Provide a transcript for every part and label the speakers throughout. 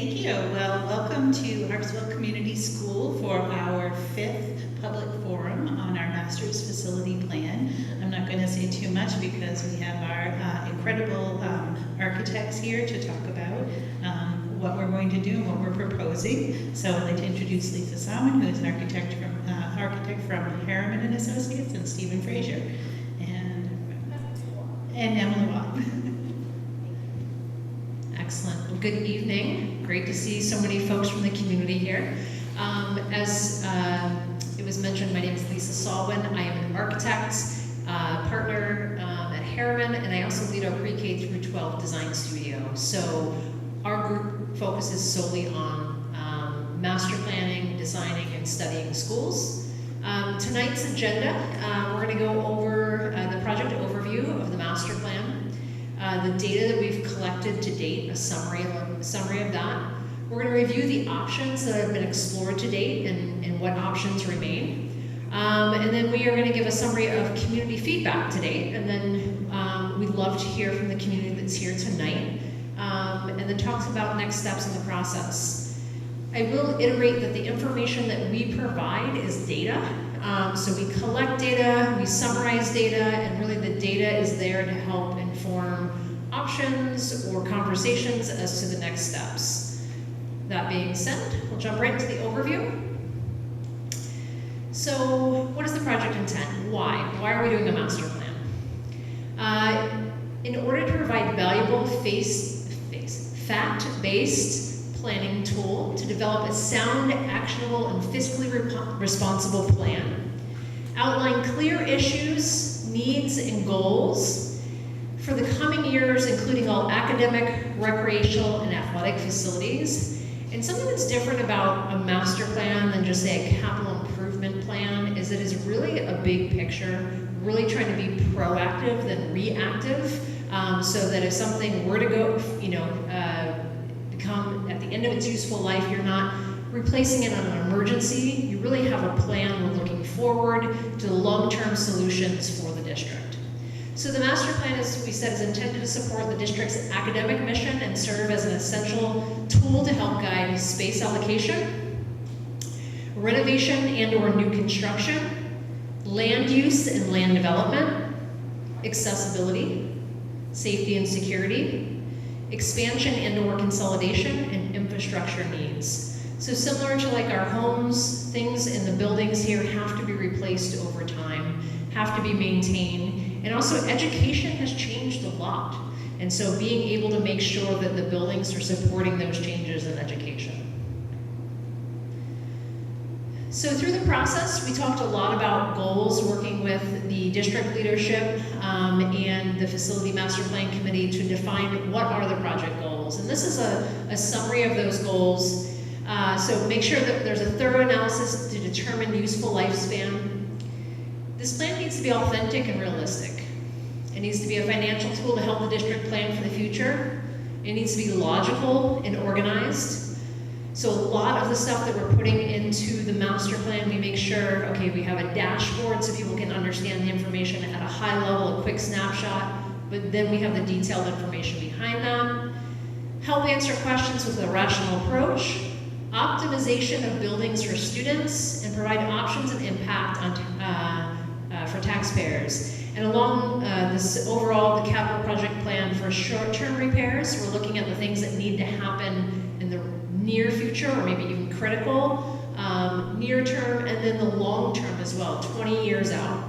Speaker 1: Thank you. Well, welcome to Harpswell Community School for our 5th public forum on our master's facility plan. I'm not going to say too much because we have our incredible architects here to talk about what we're going to do and what we're proposing. So I'd like to introduce Lisa Salmon, who is an architect from Harriman and Associates, and Stephen Frazier, and Emily Watt.
Speaker 2: Excellent. Well, good evening. Great to see so many folks from the community here. As it was mentioned, my name is Lisa Salwin. I am an architect, partner at Harriman, and I also lead our pre-K through 12 design studio. So our group focuses solely on master planning, designing, and studying schools. Tonight's agenda, we're going to go over the project overview of the master plan, the data that we've collected to date, a summary of that. We're going to review the options that have been explored to date and what options remain. And then we are going to give a summary of community feedback to date. And then we'd love to hear from the community that's here tonight. And then talk about next steps in the process. I will iterate that the information that we provide is data. So we collect data, we summarize data, and really the data is there to help inform options or conversations as to the next steps. That being said, we'll jump right into the overview. So what is the project intent? Why? Why are we doing a master plan? In order to provide valuable fact-based planning tool to develop a sound, actionable, and fiscally responsible plan. Outline clear issues, needs, and goals for the coming years, including all academic, recreational, and athletic facilities. And something that's different about a master plan than just, say, a capital improvement plan is it is really a big picture, really trying to be proactive than reactive, so that if something were to go, become at the end of its useful life, you're not replacing it on an emergency. You really have a plan. We're looking forward to the long-term solutions for the district. So the master plan, as we said, is intended to support the district's academic mission and serve as an essential tool to help guide space allocation, renovation and/or new construction, land use and land development, accessibility, safety and security, expansion and/or consolidation, and infrastructure needs. So similar to like our homes, things in the buildings here have to be replaced over time, have to be maintained, and also education has changed a lot. And so being able to make sure that the buildings are supporting those changes in education. So through the process, we talked a lot about goals, working with the district leadership and the Facility Master Plan Committee to define what are the project goals. And this is a summary of those goals. So make sure that there's a thorough analysis to determine useful lifespan. This plan needs to be authentic and realistic. It needs to be a financial tool to help the district plan for the future. It needs to be logical and organized. So a lot of the stuff that we're putting into the master plan, we make sure, okay, we have a dashboard so people can understand the information at a high level, a quick snapshot, but then we have the detailed information behind that. Help answer questions with a rational approach, optimization of buildings for students, and provide options and impact on for taxpayers. And along this overall, the capital project plan for short-term repairs, we're looking at the things that need to happen in the near future, or maybe even critical, near term, and then the long term as well, 20 years out.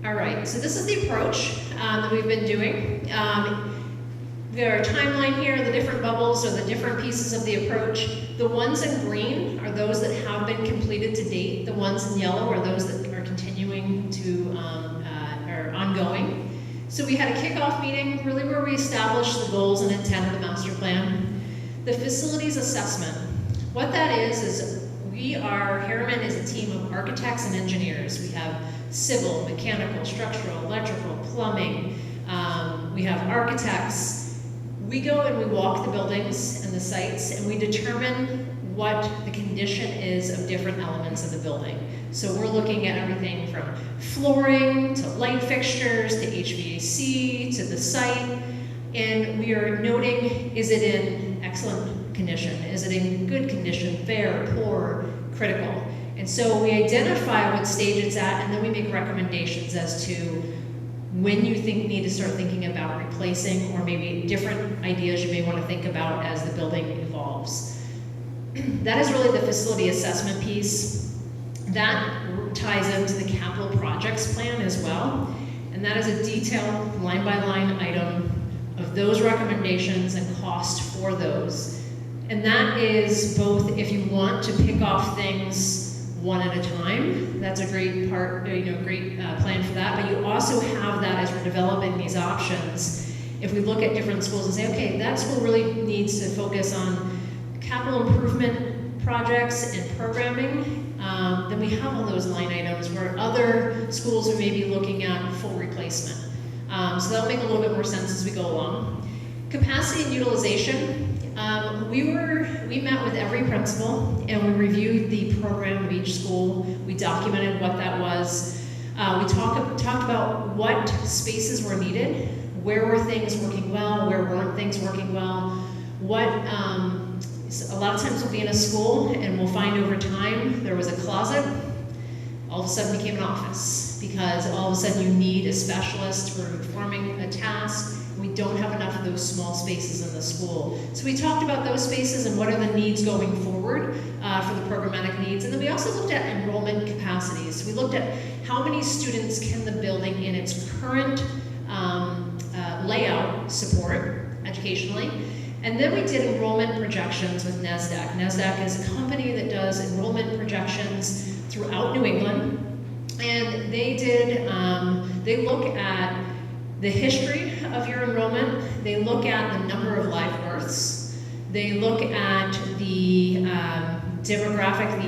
Speaker 2: All right, so this is the approach that we've been doing. There are a timeline here, the different bubbles are the different pieces of the approach. The ones in green are those that have been completed to date. The ones in yellow are those that are continuing to, are ongoing. So we had a kickoff meeting, really where we established the goals and intent of the master plan. The facilities assessment. What that is Harriman is a team of architects and engineers. We have civil, mechanical, structural, electrical, plumbing. We have architects. We go and we walk the buildings and the sites, and we determine what the condition is of different elements of the building. So we're looking at everything from flooring to light fixtures to HVAC to the site. And we are noting, is it in excellent condition? Is it in good condition, fair, poor, critical? And so we identify what stage it's at, and then we make recommendations as to when you need to start thinking about replacing, or maybe different ideas you may want to think about as the building evolves. That is really the facility assessment piece. That ties into the capital projects plan as well. And that is a detailed line-by-line item of those recommendations and cost for those. And that is both if you want to pick off things one at a time, that's a great part, great plan for that, but you also have that as we're developing these options. If we look at different schools and say, okay, that school really needs to focus on capital improvement projects and programming, then we have all those line items where other schools are maybe looking at full replacement. So that'll make a little bit more sense as we go along. Capacity and utilization. We met with every principal and we reviewed the program of each school. We documented what that was. We talked about what spaces were needed, where were things working well, where weren't things working well, a lot of times we'll be in a school and we'll find over time there was a closet, all of a sudden became an office because all of a sudden you need a specialist for performing a task. We don't have enough of those small spaces in the school. So we talked about those spaces and what are the needs going forward for the programmatic needs. And then we also looked at enrollment capacities. We looked at how many students can the building in its current layout support educationally. And then we did enrollment projections with NSDAC. NSDAC is a company that does enrollment projections throughout New England. And they look at the history of your enrollment. They look at the number of live births. They look at the demographic,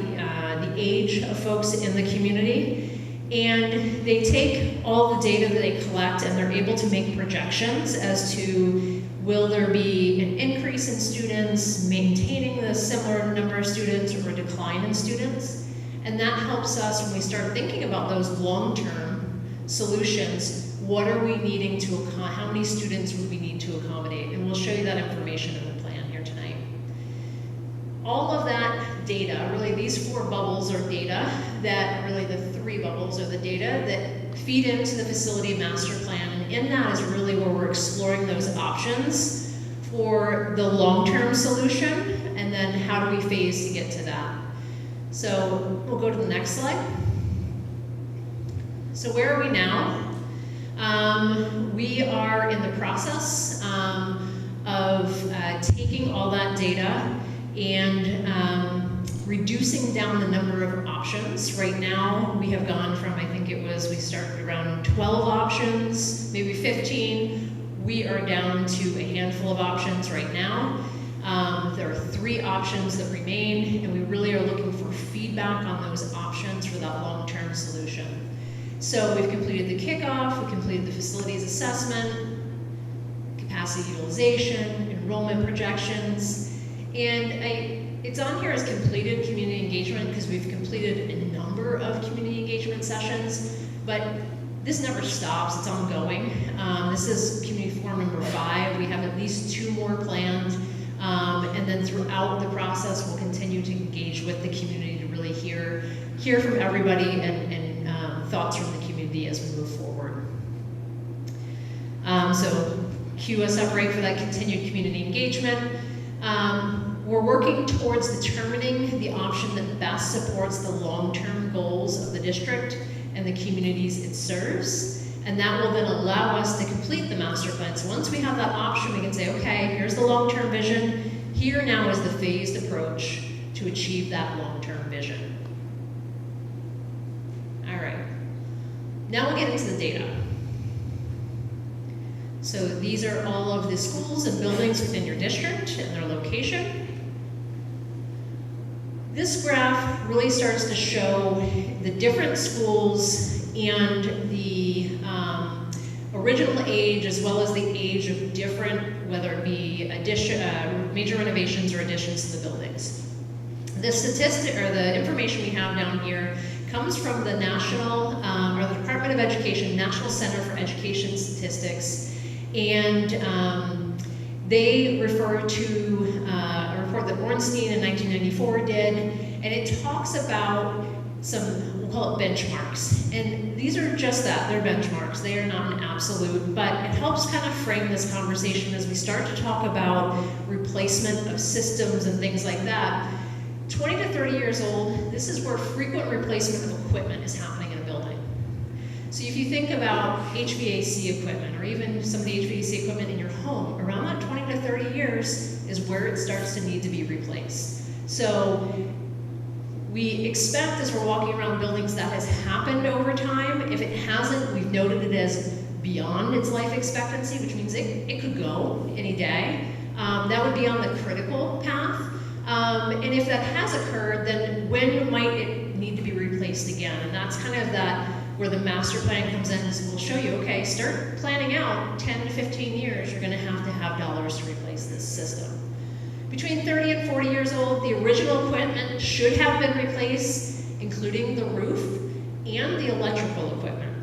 Speaker 2: the age of folks in the community. And they take all the data that they collect and they're able to make projections as to will there be an increase in students, maintaining the similar number of students, or a decline in students? And that helps us when we start thinking about those long-term solutions. What are we needing to, how many students would we need to accommodate? And we'll show you that information in the plan here tonight. All of that data, really these four bubbles are data that, really the three bubbles are the data that feed into the facility master plan. And in that is really where we're exploring those options for the long-term solution, and then how do we phase to get to that. So we'll go to the next slide. So where are we now? We are in the process of taking all that data and reducing down the number of options. Right now, we have gone from, I think it was, we started around 12 options, maybe 15. We are down to a handful of options right now. There are 3 options that remain, and we really are looking for feedback on those options for that long-term solution. So we've completed the kickoff, we completed the facilities assessment, capacity utilization, enrollment projections, and it's on here as completed community engagement because we've completed a number of community engagement sessions, but this never stops, it's ongoing. This is community forum number 5. We have at least 2 more planned, and then throughout the process, we'll continue to engage with the community to really hear from everybody and thoughts from the community as we move forward. So cue us up right for that continued community engagement. We're working towards determining the option that best supports the long-term goals of the district and the communities it serves. And that will then allow us to complete the master plan. So once we have that option, we can say, okay, here's the long-term vision. Here now is the phased approach to achieve that long-term vision. All right. Now we'll get into the data. So these are all of the schools and buildings within your district and their location. This graph really starts to show the different schools and the original age as well as the age of different, whether it be major renovations or additions to the buildings. The statistic or the information we have down here comes from the National, or the Department of Education, National Center for Education Statistics. And they refer to a report that Ornstein in 1994 did, and it talks about some, we'll call it benchmarks. And these are just that, they're benchmarks. They are not an absolute, but it helps kind of frame this conversation as we start to talk about replacement of systems and things like that. 20 to 30 years old, this is where frequent replacement of equipment is happening in a building. So if you think about HVAC equipment, or even some of the HVAC equipment in your home, around that 20 to 30 years is where it starts to need to be replaced. So we expect as we're walking around buildings that has happened over time. If it hasn't, we've noted it as beyond its life expectancy, which means it could go any day. That would be on the critical path. And if that has occurred, then when might it need to be replaced again? And that's kind of that where the master plan comes in and we'll show you, okay, start planning out 10 to 15 years, you're gonna have dollars to replace this system. Between 30 and 40 years old, the original equipment should have been replaced, including the roof and the electrical equipment.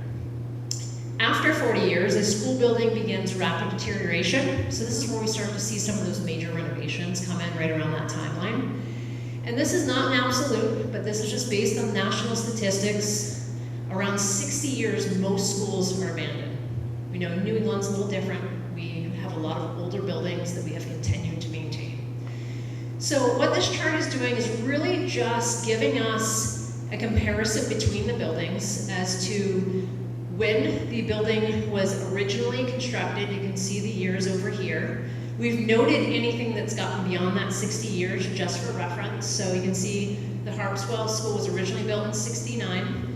Speaker 2: After 40 years, a school building begins rapid deterioration. So this is where we start to see some of those major renovations come in right around that timeline. And this is not an absolute, but this is just based on national statistics. Around 60 years, most schools are abandoned. We know New England's a little different. We have a lot of older buildings that we have continued to maintain. So what this chart is doing is really just giving us a comparison between the buildings as to when the building was originally constructed. You can see the years over here. We've noted anything that's gotten beyond that 60 years just for reference. So you can see the Harpswell School was originally built in 69.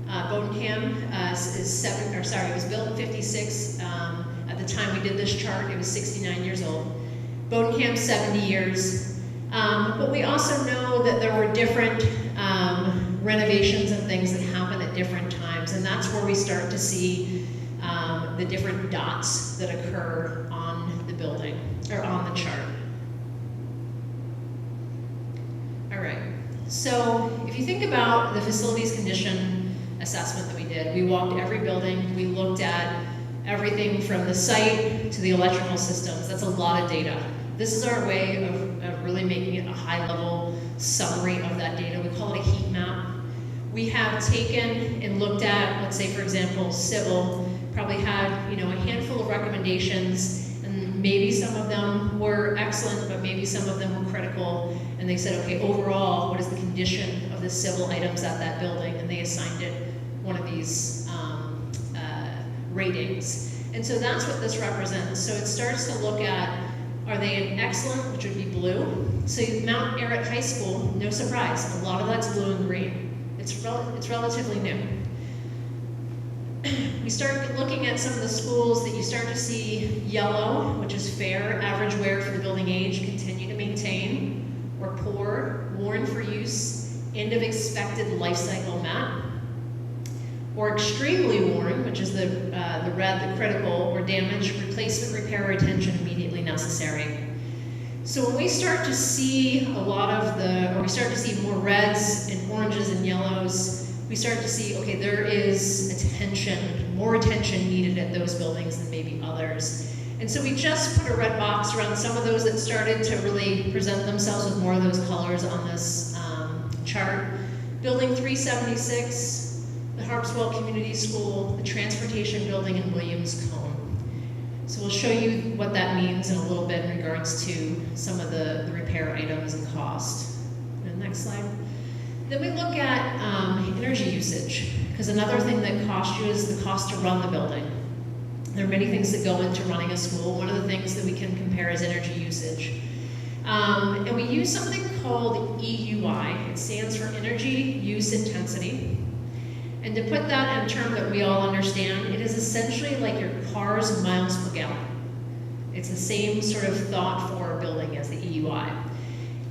Speaker 2: Bodenham it was built in 56. At the time we did this chart, it was 69 years old. Bodenham, 70 years. But we also know that there were different renovations and things that happen at different times, and that's where we start to see the different dots that occur on the building, or on the chart. All right, so if you think about the facilities condition assessment that we did, we walked every building, we looked at everything from the site to the electrical systems. That's a lot of data. This is our way of really making it a high-level summary of that data. We call it a heat map. We have taken and looked at, let's say for example, civil, probably had a handful of recommendations, and maybe some of them were excellent, but maybe some of them were critical, and they said, okay, overall, what is the condition of the civil items at that building? And they assigned it one of these ratings. And so that's what this represents. So it starts to look at, are they an excellent, which would be blue? So Mount Arrett High School, no surprise, a lot of that's blue and green. It's relatively new. We start looking at some of the schools that you start to see yellow, which is fair, average wear for the building age, continue to maintain, or poor, worn for use, end of expected life cycle met, or extremely worn, which is the red, the critical, or damage, replacement, repair, or attention immediately necessary. So when we start to see we start to see more reds and oranges and yellows, we start to see, okay, there is more attention needed at those buildings than maybe others. And so we just put a red box around some of those that started to really present themselves with more of those colors on this chart. Building 376, the Harpswell Community School, the Transportation Building in Williams Cone. So we'll show you what that means in a little bit in regards to some of the repair items and cost. And next slide. Then we look at energy usage, because another thing that costs you is the cost to run the building. There are many things that go into running a school. One of the things that we can compare is energy usage. And we use something called EUI. It stands for Energy Use Intensity. And to put that in a term that we all understand, it is essentially like your car's miles per gallon. It's the same sort of thought for a building as the EUI.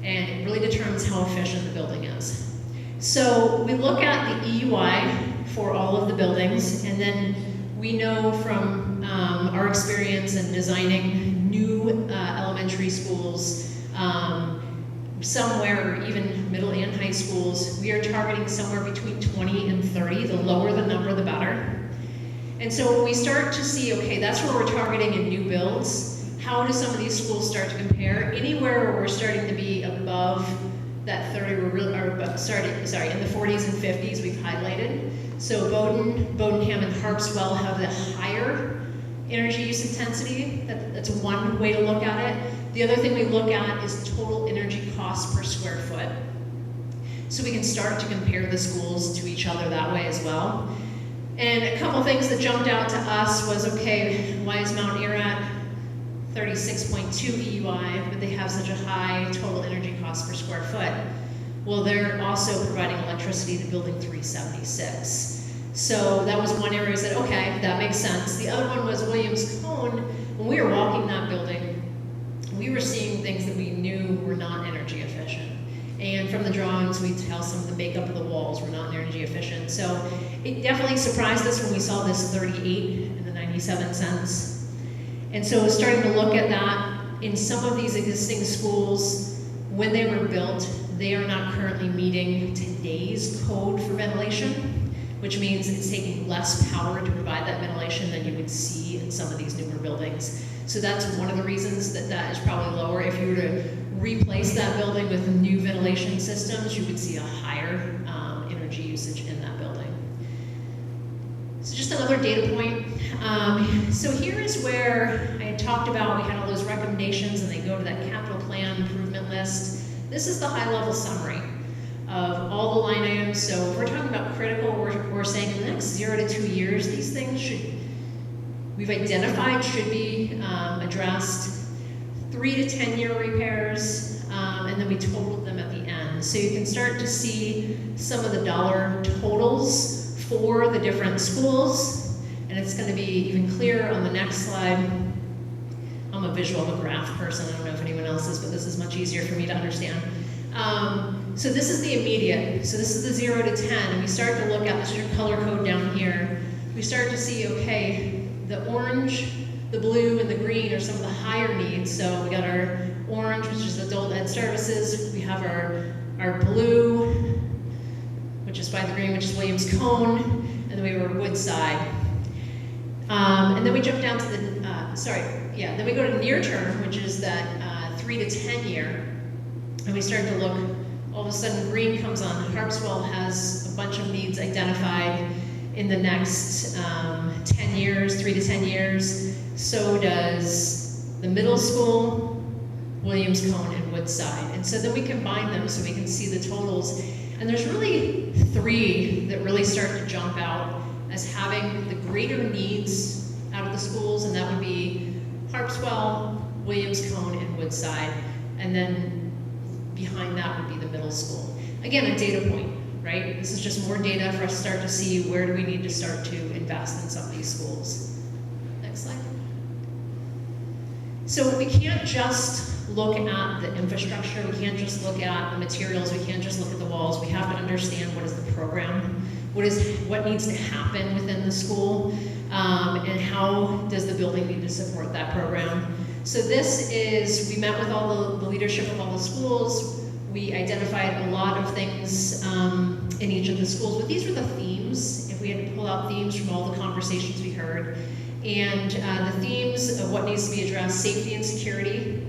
Speaker 2: And it really determines how efficient the building is. So we look at the EUI for all of the buildings, and then we know from our experience in designing new elementary schools, somewhere, or even middle and high schools, we are targeting somewhere between 20 and 30. The lower the number, the better. And so when we start to see, okay, that's where we're targeting in new builds, how do some of these schools start to compare? Anywhere where we're starting to be above that 30, in the 40s and 50s we've highlighted. So Bodenham and Harpswell have the higher energy use intensity. That's one way to look at it. The other thing we look at is total energy cost per square foot. So we can start to compare the schools to each other that way as well. And a couple things that jumped out to us was, okay, why is Mount Ararat 36.2 EUI, but they have such a high total energy cost per square foot? Well, they're also providing electricity to building 376. So that was one area we said, okay, that makes sense. The other one was Williams Cone. When we were walking that building, we were seeing things that we knew were not energy efficient. And from the drawings, we tell some of the makeup of the walls were not energy efficient. So it definitely surprised us when we saw this 38 and the 97 cents. And so starting to look at that in some of these existing schools, when they were built, they are not currently meeting today's code for ventilation, which means it's taking less power to provide that ventilation than you would see in some of these newer buildings. So that's one of the reasons that is probably lower. If you were to replace that building with new ventilation systems, you would see a higher energy usage in that building. So just another data point. So here is where I had talked about, we had all those recommendations and they go to that capital plan improvement list. This is the high-level summary of all the line items. So if we're talking about critical, we're saying in the next 0 to 2 years, these things we've identified should be addressed. 3 to 10 year repairs, and then we totaled them at the end. So you can start to see some of the dollar totals for the different schools, and it's going to be even clearer on the next slide. I'm a visual, I'm a graph person, I don't know if anyone else is, but this is much easier for me to understand. So this is the immediate, so this is the 0 to 10, and we start to look at, this is your color code down here, we start to see, okay, the orange, the blue, and the green are some of the higher needs. So we got our orange, which is adult ed services, we have our blue, which is by the green, which is Williams Cone, and then we have our Woodside. And then we jump down to the, then we go to near term, which is that 3 to 10 year, and we start to look, all of a sudden green comes on. Harpswell has a bunch of needs identified in the next 10 years, 3 to 10 years. So does the middle school, Williams Cone, and Woodside. And so then we combine them so we can see the totals. And there's really 3 that really start to jump out as having the greater needs out of the schools, and that would be Harpswell, Williams Cone, and Woodside. And then behind that would be the middle school. Again, a data point, right? This is just more data for us to start to see where do we need to start to invest in some of these schools. Next slide. So we can't just look at the infrastructure, we can't just look at the materials, we can't just look at the walls, we have to understand what is the program, what needs to happen within the school, and how does the building need to support that program. So this is, we met with all the leadership of all the schools, we identified a lot of things in each of the schools, but these were the themes, if we had to pull out themes from all the conversations we heard. And the themes of what needs to be addressed: safety and security,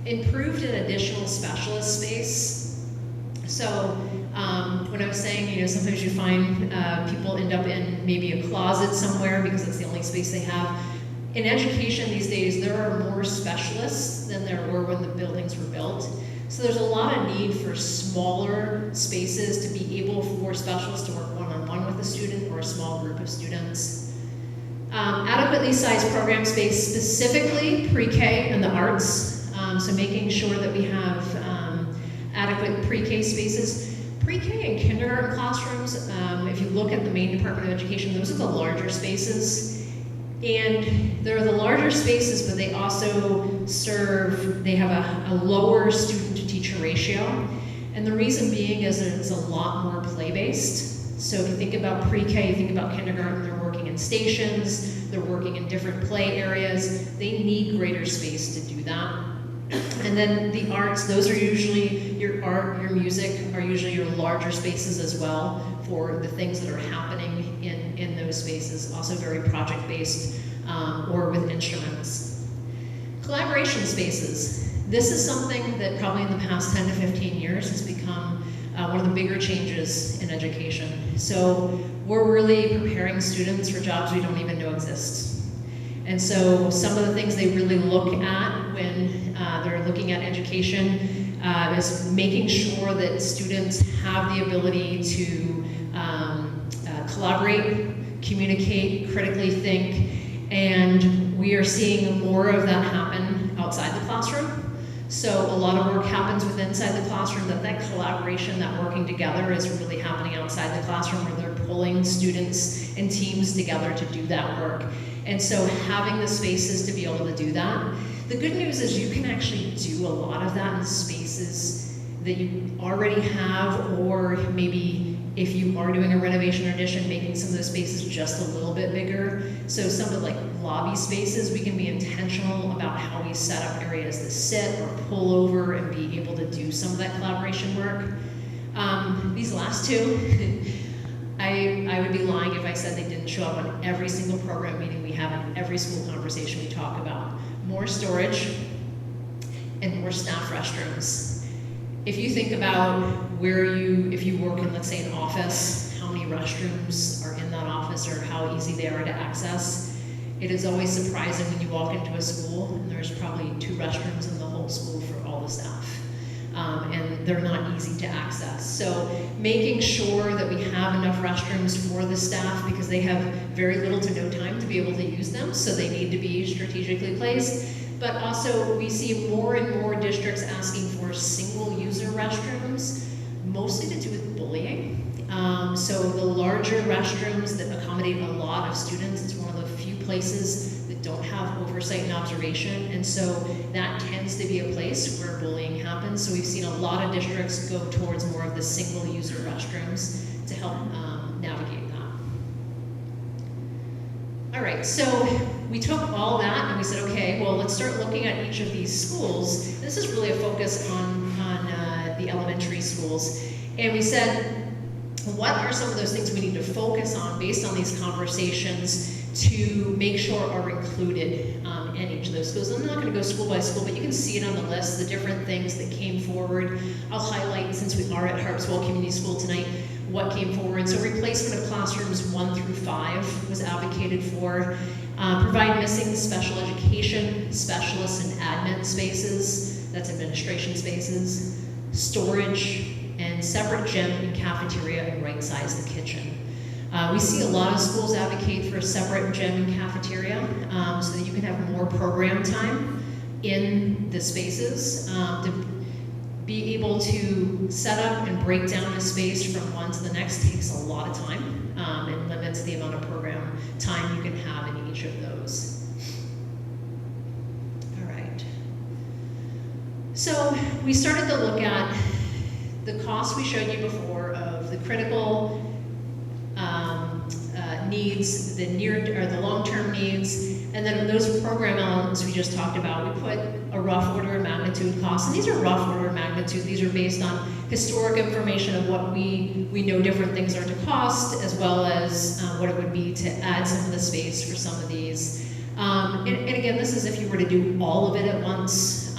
Speaker 2: improved and additional specialist space. So when I was saying, sometimes you find people end up in maybe a closet somewhere because it's the only space they have. In education these days, there are more specialists than there were when the buildings were built. So there's a lot of need for smaller spaces to be able for specialists to work one-on-one with a student or a small group of students. Adequately sized program space, specifically pre-K and the arts. So making sure that we have adequate pre-K spaces. Pre-K and kindergarten classrooms, if you look at the Maine Department of Education, those are the larger spaces. And they're the larger spaces, but they also they have a lower student to teacher ratio. And the reason being is that it's a lot more play-based. So if you think about pre-K, you think about kindergarten, they're working in stations, they're working in different play areas. They need greater space to do that. And then the arts, those are usually, your art, your music are usually your larger spaces as well for the things that are happening in those spaces, also very project-based or with instruments. Collaboration spaces. This is something that probably in the past 10 to 15 years has become one of the bigger changes in education. So we're really preparing students for jobs we don't even know exist. And so some of the things they really look at when they're looking at education is making sure that students have the ability to collaborate, communicate, critically think, and we are seeing more of that happen outside the classroom. So a lot of work happens within inside the classroom, that collaboration, that working together is really happening outside the classroom where they're pulling students and teams together to do that work. And so having the spaces to be able to do that. The good news is you can actually do a lot of that in spaces that you already have, or maybe if you are doing a renovation or addition, making some of those spaces just a little bit bigger. So some of the like lobby spaces, we can be intentional about how we set up areas to sit or pull over and be able to do some of that collaboration work. These last two, I would be lying if I said they didn't show up on every single program meeting we have and every school conversation we talk about. More storage and more staff restrooms. If you think about if you work in, let's say, an office, how many restrooms are in that office or how easy they are to access, it is always surprising when you walk into a school and there's probably 2 restrooms in the whole school for all the staff. And they're not easy to access. So making sure that we have enough restrooms for the staff, because they have very little to no time to be able to use them, so they need to be strategically placed. But also we see more and more districts asking for single-user restrooms, mostly to do with bullying. So the larger restrooms that accommodate a lot of students, it's one of the few places that don't have oversight and observation, and so that tends to be a place where bullying happens. So we've seen a lot of districts go towards more of the single-user restrooms to help navigate that. All right, so we took all that and we said, okay, well, let's start looking at each of these schools. This is really a focus on the elementary schools. And we said, what are some of those things we need to focus on based on these conversations to make sure are included in each of those schools? I'm not going to go school by school, but you can see it on the list, the different things that came forward. I'll highlight, since we are at Harpswell Community School tonight, what came forward. So replacement of classrooms 1 through 5 was advocated for. Provide missing special education specialists and admin spaces, that's administration spaces, storage, and separate gym and cafeteria, and right-size the kitchen. We see a lot of schools advocate for a separate gym and cafeteria so that you can have more program time in the spaces. To be able to set up and break down a space from one to the next takes a lot of time and limits the amount of program time you can have in each of those. All right. So we started to look at the costs we showed you before of the critical needs, the near or the long-term needs, and then those program elements we just talked about. We put a rough order of magnitude costs, and these are rough order of magnitude. These are based on historic information of what we know different things are to cost, as well as what it would be to add some of the space for some of these. And again, this is if you were to do all of it at once.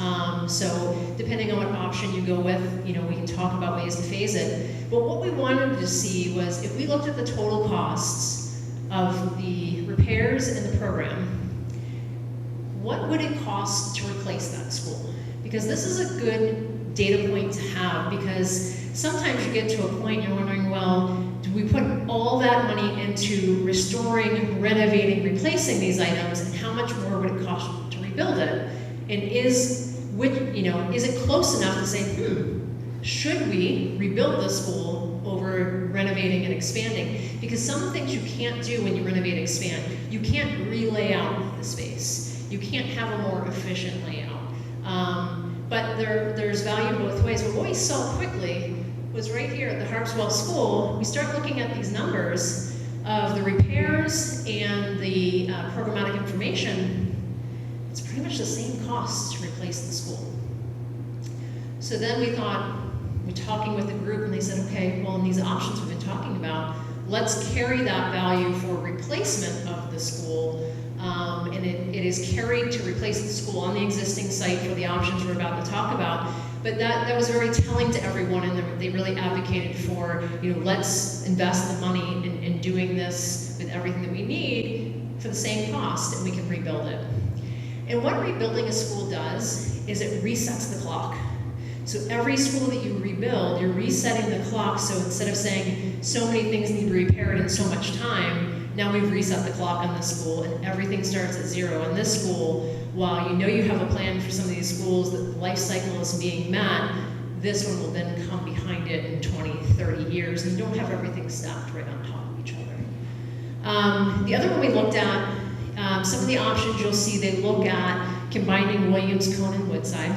Speaker 2: So depending on what option you go with, we can talk about ways to phase it. But what we wanted to see was if we looked at the total costs of the repairs and the program, what would it cost to replace that school? Because this is a good data point to have, because sometimes you get to a point you're wondering, well, do we put all that money into restoring, renovating, replacing these items, and how much more would it cost to rebuild it? And is it close enough to say, should we rebuild the school over renovating and expanding? Because some things you can't do when you renovate and expand. You can't re-lay out the space. You can't have a more efficient layout. But there's value both ways. But what we saw quickly was right here at the Harpswell School, we start looking at these numbers of the repairs and the programmatic information. It's pretty much the same cost to replace the school. So then we thought, we're talking with the group, and they said, okay, well, in these options we've been talking about. Let's carry that value for replacement of the school, and it is carried to replace the school on the existing site for the options we're about to talk about. But that was very telling to everyone, and they really advocated for, let's invest the money in doing this with everything that we need for the same cost, and we can rebuild it. And what rebuilding a school does is it resets the clock. So every school that you rebuild, you're resetting the clock, so instead of saying so many things need to be repaired in so much time, now we've reset the clock on this school and everything starts at zero. And this school, while you have a plan for some of these schools that the life cycle is being met, this one will then come behind it in 20, 30 years, and you don't have everything stacked right on top of each other. The other one we looked at, some of the options you'll see, they look at combining Williams, Cone, and Woodside.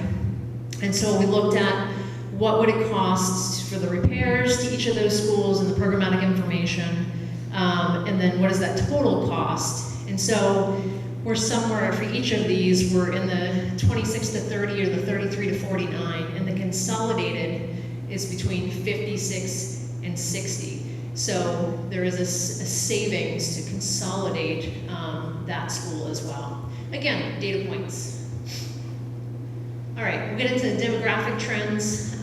Speaker 2: And so we looked at what would it cost for the repairs to each of those schools and the programmatic information, and then what is that total cost. And so we're somewhere for each of these, we're in the 26 to 30 or the 33 to 49, and the consolidated is between 56 and 60. So there is a savings to consolidate that school as well. Again, data points. All right, we'll get into the demographic trends.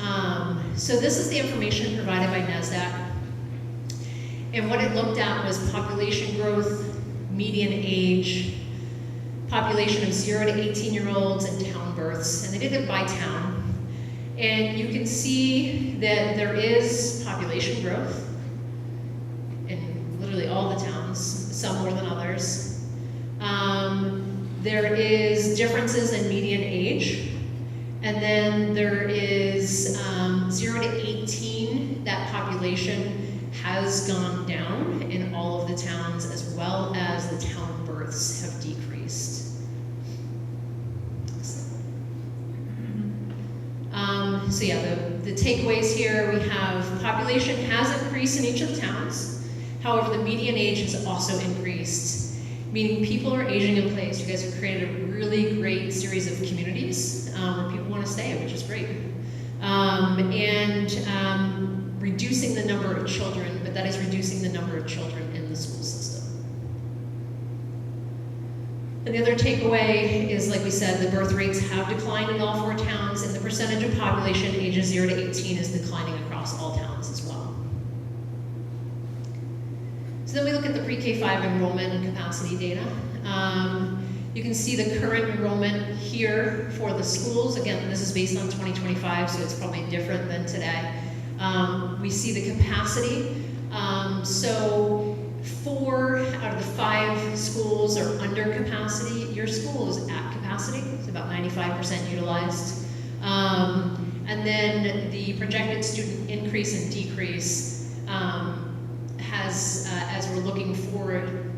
Speaker 2: So this is the information provided by NASDAQ. And what it looked at was population growth, median age, population of 0 to 18-year-olds, and town births. And they did it by town. And you can see that there is population growth in literally all the towns, some more than others. There is differences in median age. And then there is 0 to 18, that population has gone down in all of the towns, as well as the town births have decreased. So yeah, the takeaways here, we have population has increased in each of the towns. However, the median age has also increased, meaning people are aging in place. You guys have created a really great series of communities where people want to stay, which is great. And reducing the number of children, but that is reducing the number of children in the school system. And the other takeaway is, like we said, the birth rates have declined in all 4 towns, and the percentage of population ages 0 to 18 is declining across all towns as well. So then we look at the pre-K 5 enrollment and capacity data. You can see the current enrollment here for the schools. Again, this is based on 2025, so it's probably different than today. We see the capacity. So 4 out of the 5 schools are under capacity. Your school is at capacity. It's about 95% utilized. And then the projected student increase and decrease has, as we're looking forward,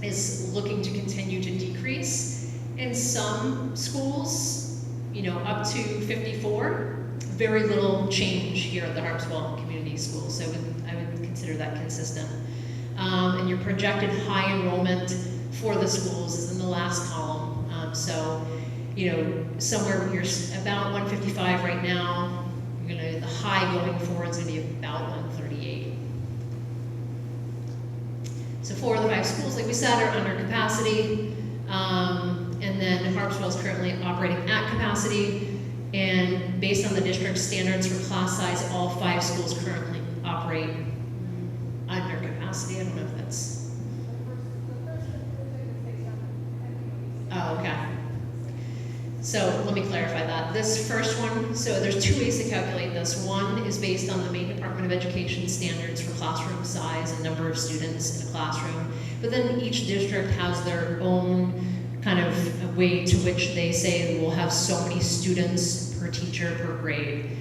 Speaker 2: is looking to continue to decrease. In some schools, up to 54, very little change here at the Harpswell Community School, so I would consider that consistent. And your projected high enrollment for the schools is in the last column. So, somewhere you're about 155 right now, the high going forward is going to be about 138. So 4 of the 5 schools, like we said, are under capacity, and then Harpswell is currently operating at capacity, and based on the district standards for class size, all 5 schools currently operate under capacity. I don't know if that's... Oh, okay. So let me clarify that. This first one, so there's 2 ways to calculate this. One is based on the Maine Department of Education standards for classroom size and number of students in a classroom. But then each district has their own kind of a way to which they say we'll have so many students per teacher per grade.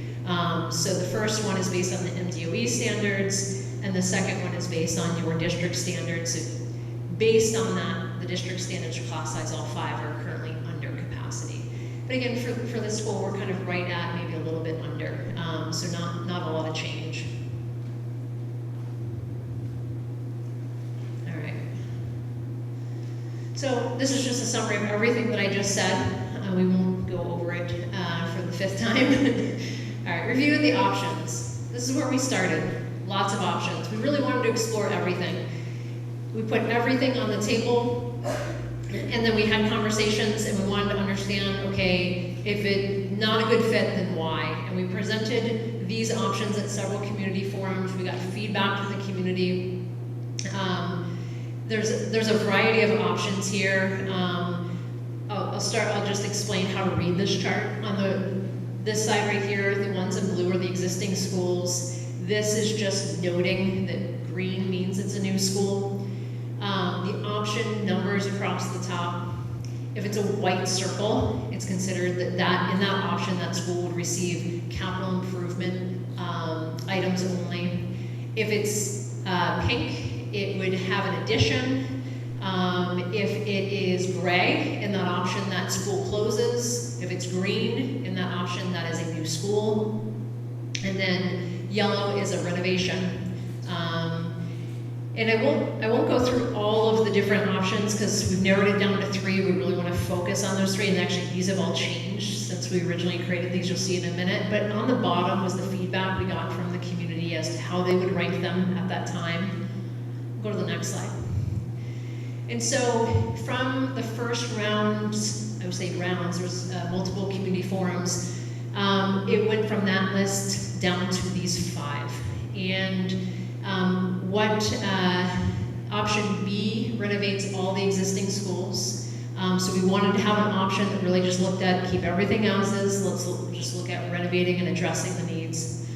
Speaker 2: So the first one is based on the MDOE standards, and the second one is based on your district standards. So based on that, the district standards for class size, all 5 are currently under capacity. But again, for this school, we're kind of right at maybe a little bit under, so not a lot of change. All right. So this is just a summary of everything that I just said. We won't go over it for the 5th time. All right, review of the options. This is where we started. lots of options. We really wanted to explore everything. We put everything on the table, and then we had conversations, and we wanted to understand, okay, if it's not a good fit, then why? And we presented these options at several community forums. We got feedback from the community. There's a variety of options here. I'll just explain how to read this chart. On this side right here, the ones in blue are the existing schools. This is just noting that green means it's a new school. The option numbers across the top. If it's a white circle, it's considered that in that option, that school would receive capital improvement items only. If it's pink, it would have an addition. If it is gray in that option, that school closes. If it's green in that option, that is a new school. And then yellow is a renovation. And I won't go through all of the different options because we've narrowed it down to 3. We really want to focus on those 3, and actually these have all changed since we originally created these. You'll see in a minute. But on the bottom was the feedback we got from the community as to how they would rank them at that time. Go to the next slide. And so from the first rounds, I would say rounds, there's multiple community forums. It went from that list down to these 5. And option B renovates all the existing schools. So we wanted to have an option that really just looked at keep everything as is. Let's just look at renovating and addressing the needs.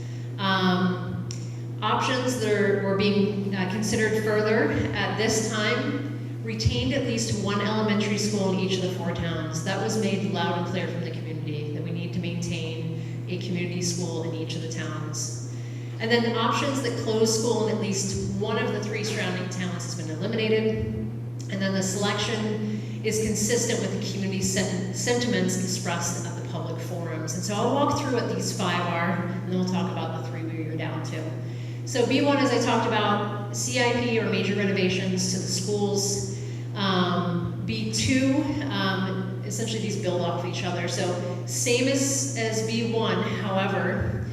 Speaker 2: Options that were being considered further at this time retained at least 1 elementary school in each of the 4 towns. That was made loud and clear from the community, that we need to maintain a community school in each of the towns. And then options that close school in at least 1 of the 3 surrounding towns has been eliminated. And then the selection is consistent with the community sentiments expressed at the public forums. And so I'll walk through what these 5 are, and then we'll talk about the 3 we are down to. So B1, as I talked about, CIP or major renovations to the schools. B2, essentially these build off of each other. So same as B1, however,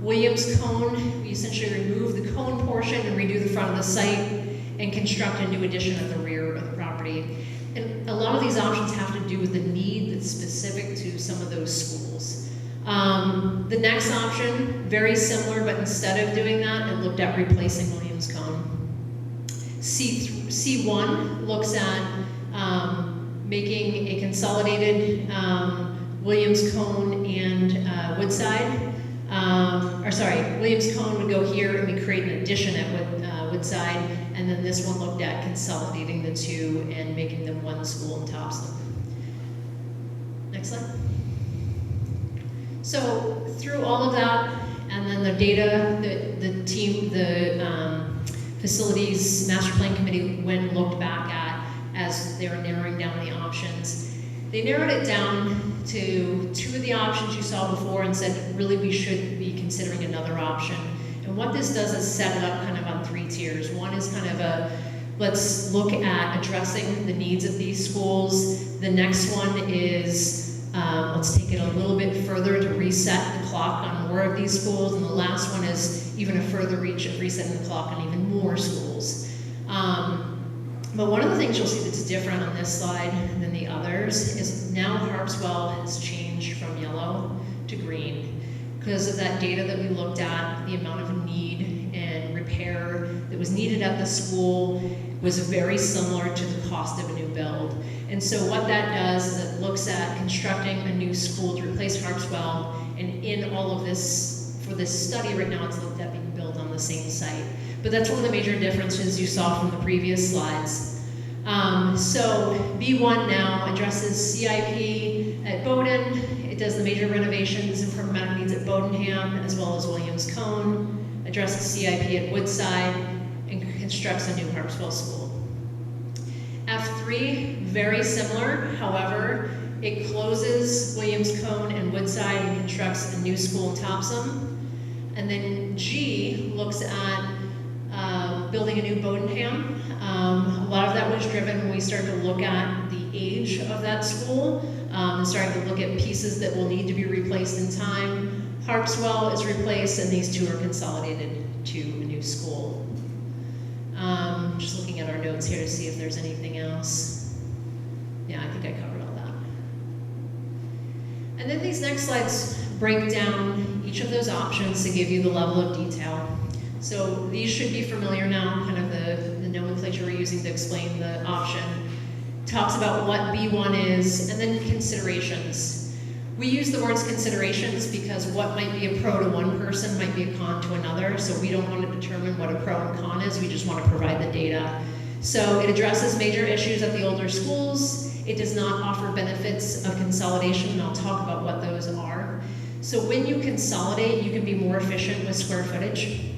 Speaker 2: Williams Cone, we essentially remove the cone portion and redo the front of the site and construct a new addition at the rear of the property. And a lot of these options have to do with the need that's specific to some of those schools. The next option, very similar, but instead of doing that, it looked at replacing Williams Cone. C1 looks at making a consolidated Williams Cone and Woodside. Williams Cone would go here and we create an addition at Woodside, and then this one looked at consolidating the 2 and making them 1 school in Topsom. Next slide. So through all of that, and then the data, the team, the facilities master plan committee went and looked back at as they were narrowing down the options. They narrowed it down to 2 of the options you saw before and said really we should be considering another option. And what this does is set it up kind of on 3 tiers. One is kind of let's look at addressing the needs of these schools. The next one is let's take it a little bit further to reset the clock on more of these schools. And the last one is even a further reach of resetting the clock on even more schools. But one of the things you'll see that's different on this slide than the others is now Harpswell has changed from yellow to green because of that data that we looked at. The amount of need and repair that was needed at the school was very similar to the cost of a new build. And so what that does is it looks at constructing a new school to replace Harpswell, and in all of this, for this study right now, it's looked at being built on the same site. But that's one of the major differences you saw from the previous slides. So B1 now addresses CIP at Bowdoin. It does the major renovations and programmatic needs at Bodenham, as well as Williams Cone, addresses CIP at Woodside, and constructs a new Harpswell school. F3, very similar, however, it closes Williams Cone and Woodside and constructs a new school in Topsom. And then G looks at building a new Bodenham. A lot of that was driven when we started to look at the age of that school and starting to look at pieces that will need to be replaced in time. Harpswell is replaced and these 2 are consolidated. to a new school. Just looking at our notes here to see if there's anything else. Yeah, I think I covered all that. And then these next slides break down each of those options to give you the level of detail. So these should be familiar now, kind of the nomenclature we're using to explain the option. Talks about what B1 is, and then considerations. We use the words considerations because what might be a pro to one person might be a con to another, so we don't want to determine what a pro and con is, we just want to provide the data. So it addresses major issues at the older schools. It does not offer benefits of consolidation, and I'll talk about what those are. So when you consolidate, you can be more efficient with square footage.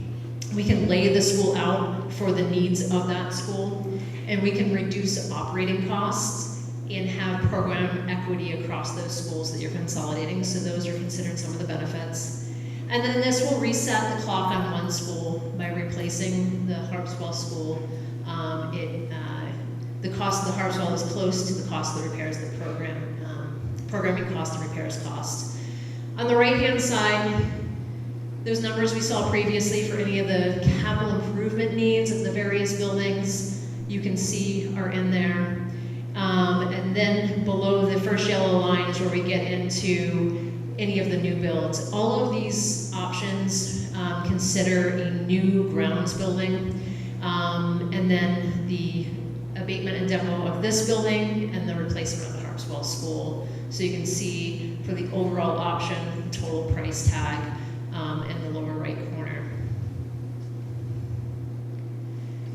Speaker 2: We can lay the school out for the needs of that school, and we can reduce operating costs and have program equity across those schools that you're consolidating. So those are considered some of the benefits. And then this will reset the clock on one school by replacing the Harpswell school. The cost of the Harpswell is close to the cost of the repairs, the programming cost and repairs cost. On the right-hand side, those numbers we saw previously for any of the capital improvement needs of the various buildings, you can see are in there. And then below the first yellow line is where we get into any of the new builds. All of these options consider a new grounds building, and then the abatement and demo of this building and the replacement of the Harpswell School. So you can see for the overall option, total price tag in the lower right corner.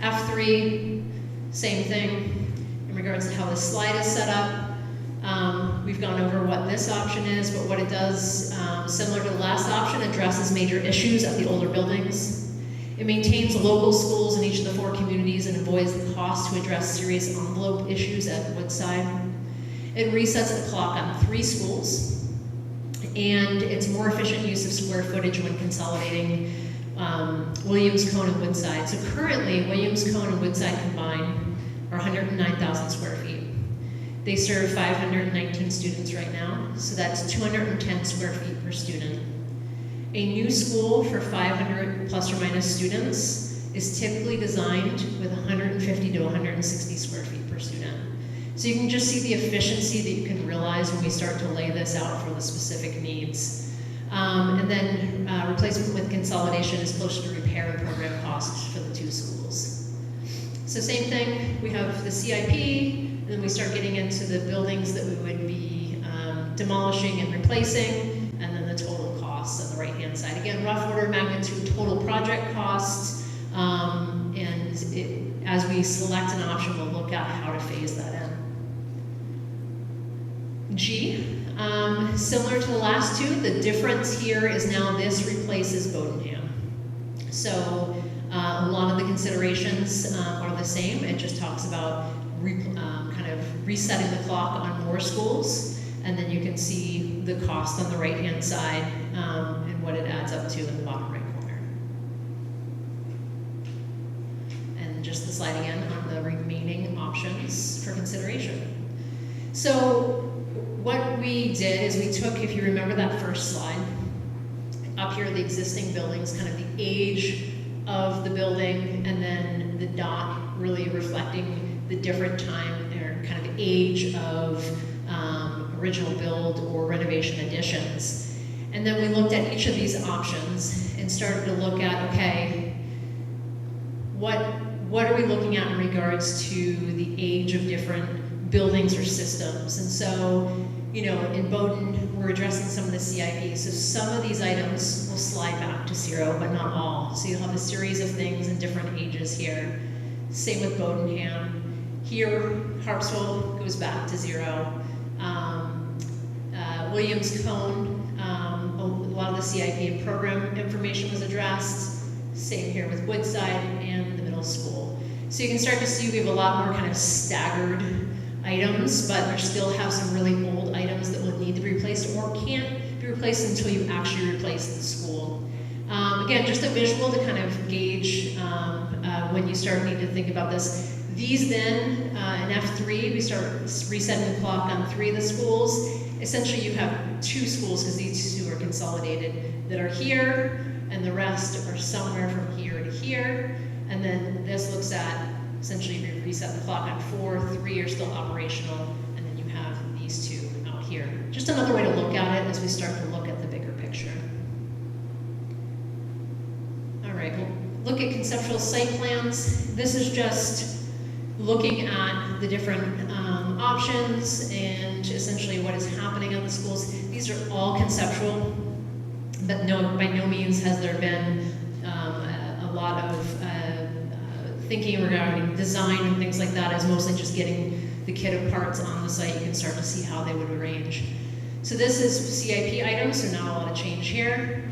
Speaker 2: F3, same thing. In regards to how the slide is set up, we've gone over what this option is, but what it does, similar to the last option, addresses major issues at the older buildings. It maintains local schools in each of the 4 communities and avoids the cost to address serious envelope issues at Woodside. It resets the clock on 3 schools, and it's more efficient use of square footage when consolidating Williams, Cone, and Woodside. So currently, Williams, Cone, and Woodside combined are 109,000 square feet. They serve 519 students right now, so that's 210 square feet per student. A new school for 500 plus or minus students is typically designed with 150 to 160 square feet per student. So you can just see the efficiency that you can realize when we start to lay this out for the specific needs. And then replacement with consolidation is closer to repair and program costs for the 2 schools. So same thing, we have the CIP, and then we start getting into the buildings that we would be demolishing and replacing, and then the total costs on the right-hand side. Again, rough order of magnitude total project costs, and as we select an option, we'll look at how to phase that in. G, similar to the last 2, the difference here is now this replaces Bodenham. So a lot of the considerations are the same. It just talks about kind of resetting the clock on more schools, and then you can see the cost on the right-hand side and what it adds up to in the bottom right corner. And just the slide again on the remaining options for consideration. So what we did is we took, if you remember that first slide, up here the existing buildings, kind of the age of the building, and then the dot really reflecting the different time or kind of age of original build or renovation additions. And then we looked at each of these options and started to look at, okay, what are we looking at in regards to the age of different buildings or systems? And so, you know, in Bowdoin, we're addressing some of the CIP. So some of these items will slide back to 0, but not all. So you'll have a series of things in different ages here. Same with Bodenham. Here, Harpswell goes back to 0. Williams Cone, a lot of the CIP and program information was addressed. Same here with Woodside and the middle school. So you can start to see we have a lot more kind of staggered items, but we still have some really old items that will need to be replaced or can't be replaced until you actually replace the school. Again, just a visual to kind of gauge when you start needing to think about this. These then, in F3, we start resetting the clock on 3 of the schools. Essentially, you have 2 schools, because these 2 are consolidated, that are here, and the rest are somewhere from here to here. And then this looks at, essentially if you reset the clock at 4, 3 are still operational, and then you have these two out here. Just another way to look at it as we start to look at the bigger picture. All right, we'll look at conceptual site plans. This is just looking at the different options and essentially what is happening at the schools. These are all conceptual, but by no means has there been a lot of thinking regarding design and things like that. It's mostly just getting the kit of parts on the site. You can start to see how they would arrange. So this is CIP items, so not a lot of change here.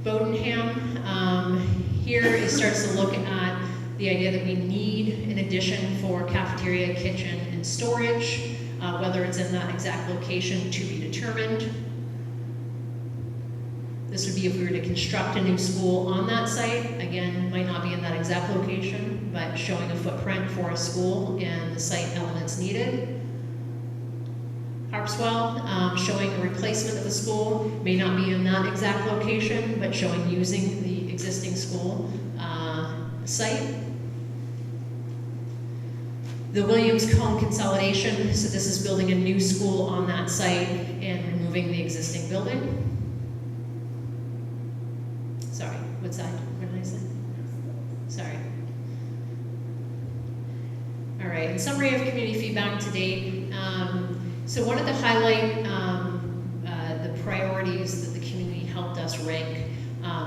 Speaker 2: Bodenham, here it starts to look at the idea that we need an addition for cafeteria, kitchen, and storage, whether it's in that exact location to be determined. This would be if we were to construct a new school on that site. Again, might not be in that exact location, but showing a footprint for a school and the site elements needed. Harpswell, showing a replacement of the school, may not be in that exact location, but showing using the existing school site. The Williams Cone consolidation, so this is building a new school on that site and removing the existing building. Sorry, what side? What did I say? Sorry. All right, in summary of community feedback to date, so wanted to highlight the priorities that the community helped us rank.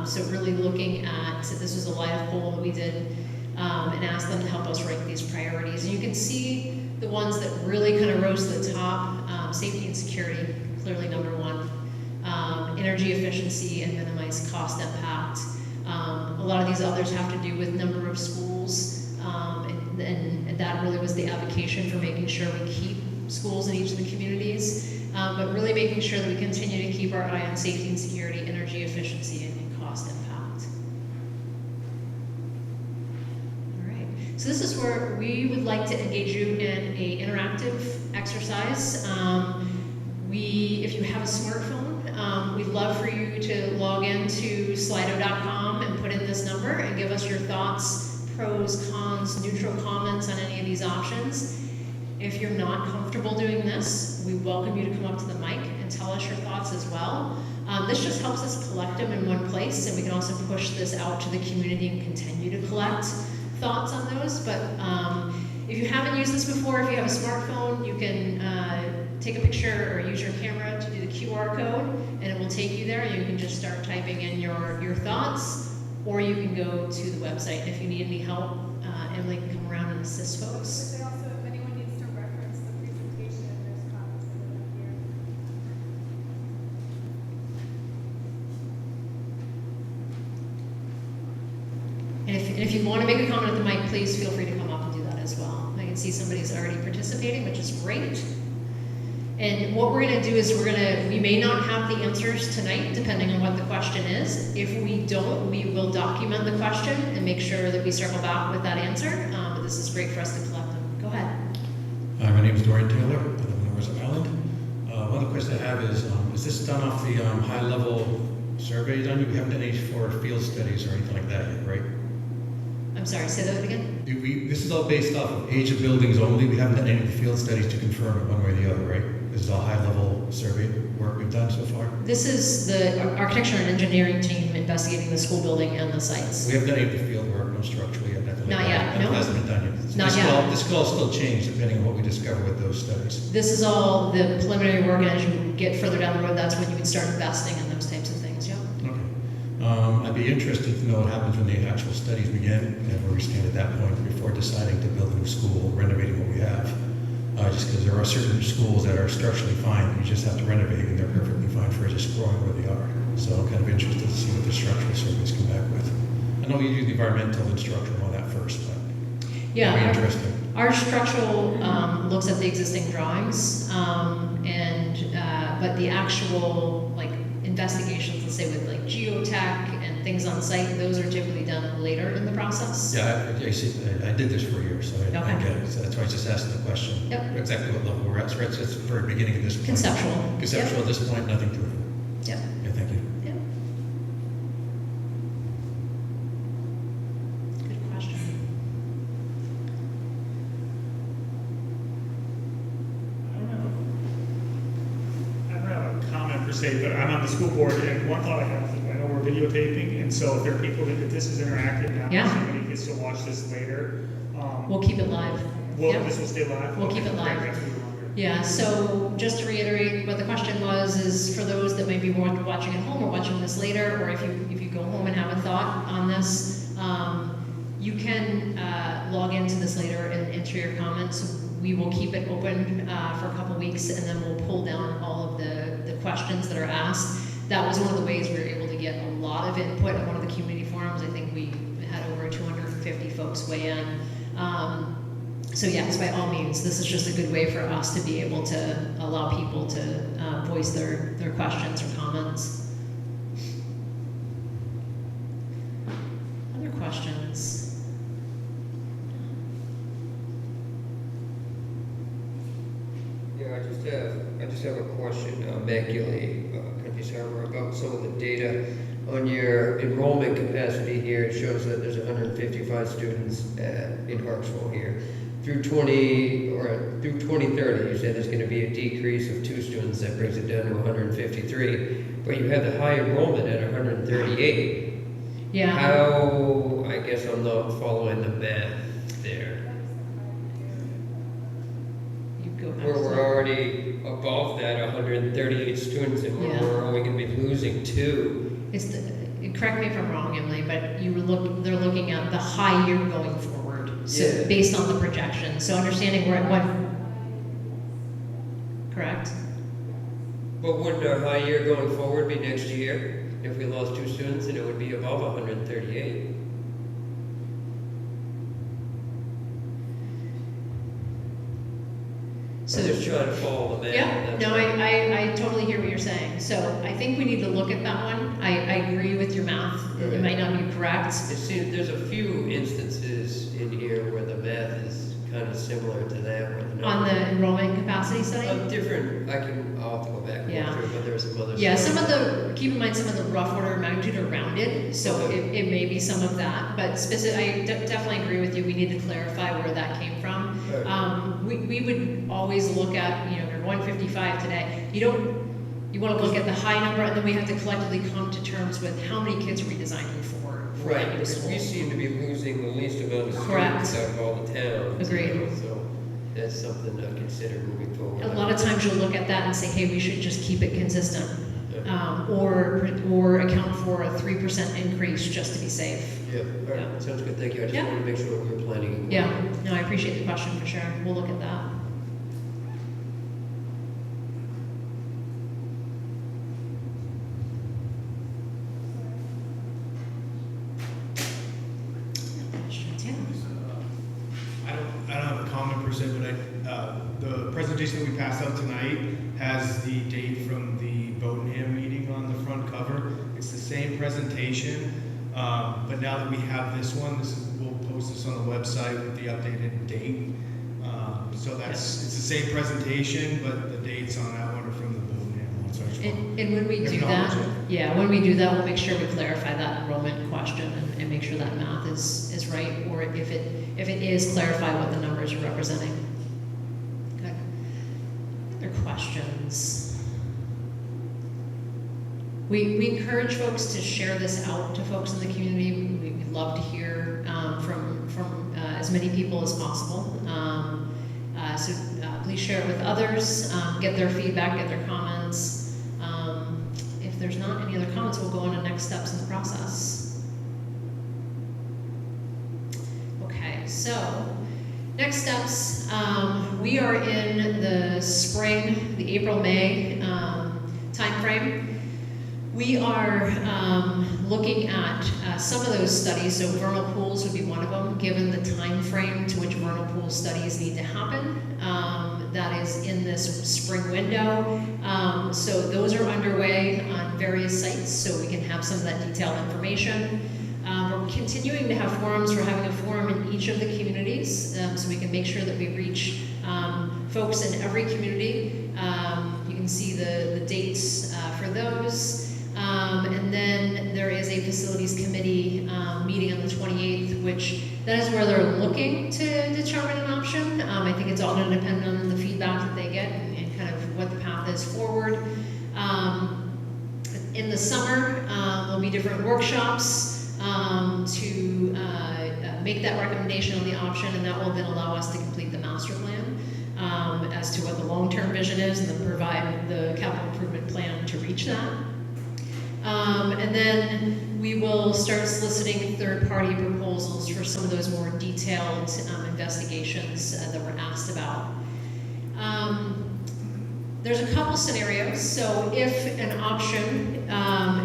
Speaker 2: So really looking at, so this was a live poll that we did and asked them to help us rank these priorities. And you can see the ones that really kind of rose to the top, safety and security, clearly number one. Energy efficiency and minimize cost impact. A lot of these others have to do with number of schools, and that really was the advocation for making sure we keep schools in each of the communities, but really making sure that we continue to keep our eye on safety and security, energy efficiency, and cost impact. All right, so this is where we would like to engage you in an interactive exercise. If you have a smartphone, we'd love for you to log into slido.com and put in this number and give us your thoughts, pros, cons, neutral comments on any of these options. If you're not comfortable doing this, we welcome you to come up to the mic and tell us your thoughts as well. This just helps us collect them in one place, and we can also push this out to the community and continue to collect thoughts on those. But if you haven't used this before, if you have a smartphone, you can take a picture or use your camera to do the QR code, and it will take you there. You can just start typing in your thoughts, or you can go to the website. And if you need any help, Emily can come around and assist folks.
Speaker 3: But also, if anyone needs to reference the presentation, there's comments
Speaker 2: And
Speaker 3: here.
Speaker 2: if you want to make a comment at the mic, please feel free to come up and do that as well. I can see somebody's already participating, which is great. And what we're going to do is we may not have the answers tonight, depending on what the question is. If we don't, we will document the question and make sure that we circle back with that answer. But this is great for us to collect them. Go ahead.
Speaker 4: Hi, my name is Dorian Taylor. I live on the Roosevelt Island. One of the questions I have is this done off the high-level survey done? We haven't done any for field studies or anything like that yet, right?
Speaker 2: I'm sorry, say that again?
Speaker 4: This is all based off of age of buildings only. We haven't done any field studies to confirm it one way or the other, right? This is all high-level survey work we've done so far.
Speaker 2: This is the architecture and engineering team investigating the school building and the sites.
Speaker 4: We haven't done any field work, no structural yet. Nothing like
Speaker 2: Not yet,
Speaker 4: that.
Speaker 2: no.
Speaker 4: That hasn't been done yet.
Speaker 2: Not yet.
Speaker 4: This could all still change depending on what we discover with those studies.
Speaker 2: This is all the preliminary work, and as you get further down the road, that's when you can start investing in those types of things, yeah?
Speaker 4: Okay. I'd be interested to know what happens when the actual studies begin and where we stand at that point before deciding to build a new school, renovating what we have. Just because there are certain schools that are structurally fine, you just have to renovate, and they're perfectly fine for just growing where they are. So I'm kind of interested to see what the structural surveys come back with. I know you use the environmental and structural on that first, but
Speaker 2: Yeah,
Speaker 4: very interesting.
Speaker 2: Our structural looks at the existing drawings, but the actual investigations, let's say with geotech and things on site, those are typically done later in the process.
Speaker 4: Yeah, I see. I did this for a year, so I
Speaker 2: Okay.
Speaker 4: get it. So that's why I just asked the question.
Speaker 2: Yep.
Speaker 4: Exactly what level we're at. So it's the very beginning of this point.
Speaker 2: Conceptual.
Speaker 4: Conceptual
Speaker 2: Yep.
Speaker 4: at this point, nothing proven.
Speaker 2: Yep.
Speaker 4: Yeah, thank you.
Speaker 2: Yep.
Speaker 5: per se, but I'm on the school board, and one thought I have is I know we're videotaping, and so if there are people that, if this is interactive now,
Speaker 2: Yeah.
Speaker 5: somebody gets to watch this later.
Speaker 2: We'll keep it live.
Speaker 5: Well,
Speaker 2: Yeah.
Speaker 5: this will stay live?
Speaker 2: We'll keep it live.
Speaker 5: Okay, that's what we want to hear.
Speaker 2: Yeah, so just to reiterate what the question was, is for those that may be watching at home or watching this later, or if you go home and have a thought on this, you can log into this later and enter your comments. We will keep it open for a couple weeks, and then we'll pull down all of the questions that are asked. That was one of the ways we were able to get a lot of input at one of the community forums. I think we had over 250 folks weigh in. So yes, by all means, this is just a good way for us to be able to allow people to voice their questions or comments. Other questions?
Speaker 6: Yeah, I just have a question, Matt Gilly, Country Harbor, about some of the data on your enrollment capacity here. It shows that there's 155 students in Hartsville here. Through 2030, you said there's going to be a decrease of 2 students. That brings it down to 153. But you have the high enrollment at 138.
Speaker 2: Yeah.
Speaker 6: How? I guess I'm not following the math there.
Speaker 2: You go back
Speaker 6: Where
Speaker 2: to
Speaker 6: we're already above that 138 students, and
Speaker 2: Yeah.
Speaker 6: we're only going to be losing 2.
Speaker 2: correct me if I'm wrong, Emily, but they're looking at the high year going forward. So
Speaker 6: Yeah.
Speaker 2: based on the projection. So understanding we're at what, correct?
Speaker 6: But wouldn't our high year going forward be next year? If we lost 2 students, and it would be above 138.
Speaker 2: So
Speaker 6: I'm just trying to follow the math.
Speaker 2: yeah,
Speaker 6: that's
Speaker 2: no,
Speaker 6: all.
Speaker 2: I totally hear what you're saying. So I think we need to look at that one. I agree with your math. It might not be correct.
Speaker 6: It seems there's a few instances in here where the math is kind of similar to that. Where the
Speaker 2: On the
Speaker 6: numbers-
Speaker 2: enrollment capacity study?
Speaker 6: different, I'll have to go back and
Speaker 2: Yeah.
Speaker 6: look through, but there are some other.
Speaker 2: Yeah,
Speaker 6: stuff.
Speaker 2: some of the, keep in mind, some of the rough order of magnitude are rounded, so
Speaker 6: Okay.
Speaker 2: it may be some of that, but I definitely agree with you, we need to clarify where that came from.
Speaker 6: Okay.
Speaker 2: We would always look at, you're 155 today, you wanna look at the high number, and then we have to collectively come to terms with how many kids are we designing for
Speaker 6: Right,
Speaker 2: middle
Speaker 6: because
Speaker 2: school.
Speaker 6: we seem to be losing the least amount of
Speaker 2: Correct.
Speaker 6: students out of all the towns.
Speaker 2: Agreed.
Speaker 6: You know, so that's something to consider moving forward.
Speaker 2: A lot of times you'll look at that and say, hey, we should just keep it consistent,
Speaker 6: Yeah.
Speaker 2: or account for a 3% increase just to be safe.
Speaker 6: Yeah, all right,
Speaker 2: Yeah.
Speaker 6: sounds good, thank you. I just
Speaker 2: Yeah.
Speaker 6: wanted to make sure we were planning.
Speaker 2: Yeah, no, I appreciate the question for sure. We'll look at that. Questions, yeah.
Speaker 7: I don't have a comment per se, but the presentation that we passed out tonight has the date from the Bodenham meeting on the front cover. It's the same presentation, but now that we have this one, we'll post this on the website with the updated date. So it's the same presentation, but the dates on that one are from the Bodenham one. So I just want
Speaker 2: And when we do that,
Speaker 7: Acknowledge it.
Speaker 2: yeah, when we do that, we'll make sure we clarify that enrollment question and make sure that math is right, or if it is, clarify what the numbers are representing. Okay. Other questions? We encourage folks to share this out to folks in the community. We'd love to hear from as many people as possible. So please share it with others, get their feedback, get their comments. If there's not any other comments, we'll go on to next steps in the process. Okay, so next steps, we are in the spring, the April-May timeframe. We are looking at some of those studies, so vernal pools would be one of them, given the time frame to which vernal pool studies need to happen. That is in this spring window. So those are underway on various sites, so we can have some of that detailed information. We're continuing to have forums. We're having a forum in each of the communities, so we can make sure that we reach folks in every community. You can see the dates for those. And then there is a facilities committee meeting on the 28th, which that is where they're looking to determine an option. I think it's all going to depend on the feedback that they get and kind of what the path is forward. In the summer, there'll be different workshops to make that recommendation on the option, and that will then allow us to complete the master plan as to what the long-term vision is, and then provide the capital improvement plan to reach that. And then we will start soliciting third-party proposals for some of those more detailed investigations that were asked about. There's a couple scenarios. So if an option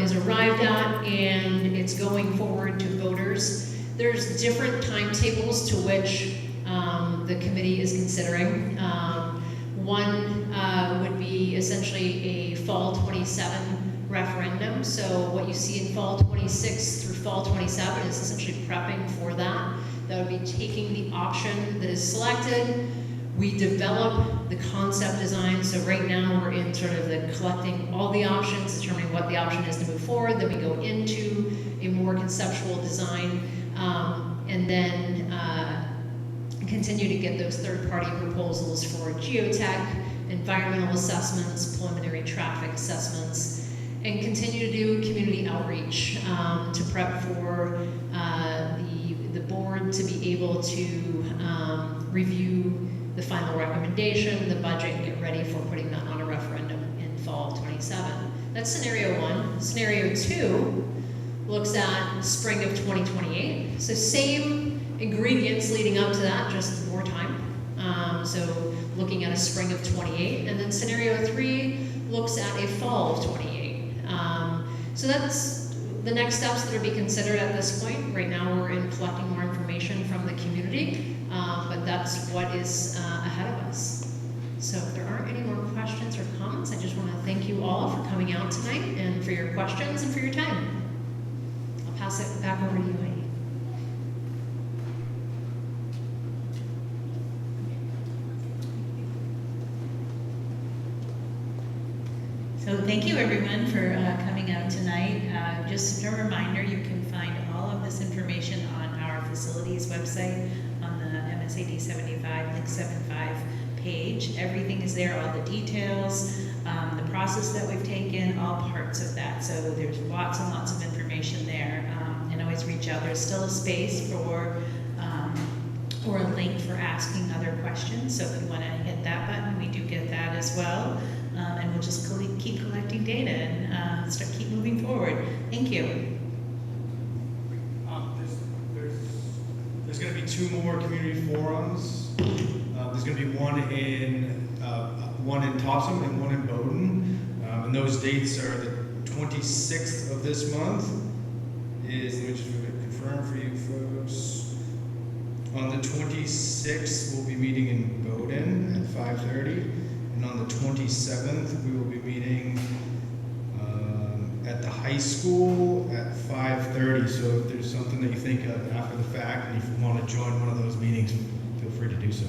Speaker 2: is arrived at and it's going forward to voters, there's different timetables to which the committee is considering. One would be essentially a fall 27 referendum. So what you see in fall 26 through fall 27 is essentially prepping for that. That would be taking the option that is selected. We develop the concept design. So right now we're in sort of the collecting all the options, determining what the option is to move forward. Then we go into a more conceptual design, and then continue to get those third-party proposals for geotech, environmental assessments, preliminary traffic assessments, and continue to do community outreach to prep for the board to be able to review the final recommendation, the budget, and get ready for putting that on a referendum in fall 27. That's scenario one. Scenario two looks at spring of 2028. So same ingredients leading up to that, just more time. So looking at a spring of 28. And then scenario three looks at a fall of 28. So that's the next steps that are being considered at this point. Right now we're in collecting more information from the community, but that's what is ahead of us. So if there aren't any more questions or comments, I just want to thank you all for coming out tonight and for your questions and for your time. I'll pass it back over to you, Heidi.
Speaker 1: So thank you everyone for coming out tonight. Just a reminder, you can find all of this information on our facilities website on the MSAD75, Link 75 page. Everything is there, all the details, the process that we've taken, all parts of that. So there's lots and lots of information there. And always reach out. There's still a space for or a link for asking other questions. So if you want to hit that button, we do get that as well. And we'll just keep collecting data and keep moving forward. Thank you.
Speaker 7: There's going to be 2 more community forums. There's going to be one in Topsom and one in Bowdoin. And those dates are the 26th of this month. Let me just confirm for you folks. On the 26th, we'll be meeting in Bowdoin at 5:30. And on the 27th, we will be meeting at the high school at 5:30. So if there's something that you think of after the fact, and if you want to join one of those meetings, feel free to do so.